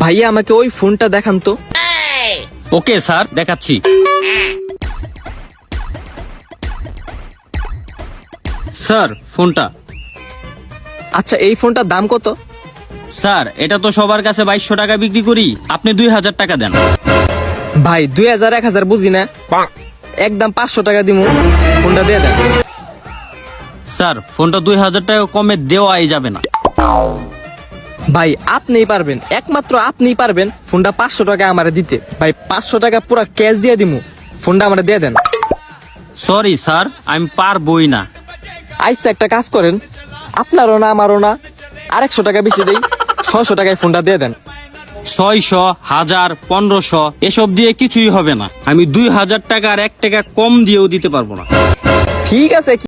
ভাইয়া আমাকে ওই ফোনটা দেখান তো। ওকে স্যার, দেখাচ্ছি। স্যার, ফোনটা। আচ্ছা, এই ফোনটার দাম কত? স্যার, এটা তো সবার কাছে 2200 টাকা বিক্রি করি, আপনি 2000 টাকা দেন। ভাই 2000 1000 বুঝি না, একদম 500 টাকা দিমু, ফোনটা দিয়ে দেন। স্যার, ফোনটা 2000 টাকা কমে দেওয়াই যাবে না। ভাই আপনিই পারবেন, একমাত্র আপনিই পারবেন ফোনটা 500 টাকা আমারে দিতে। ভাই 500 টাকা পুরো ক্যাশ দিয়ে দিমু, ফোনটা আমারে দিয়ে দেন। সরি স্যার, আমি পারবই না। আইসা একটা কাজ করেন, আপনারও না আমারও না, আর 100 টাকা বেশি দেই, 600 টাকায় ফোনটা দিয়ে দেন। 600, 1000, 1500 এসব দিয়ে কিছুই হবে না। আমি 2000 টাকা আর 1 টাকা কম দিয়েও দিতে পারবো না। ঠিক আছে।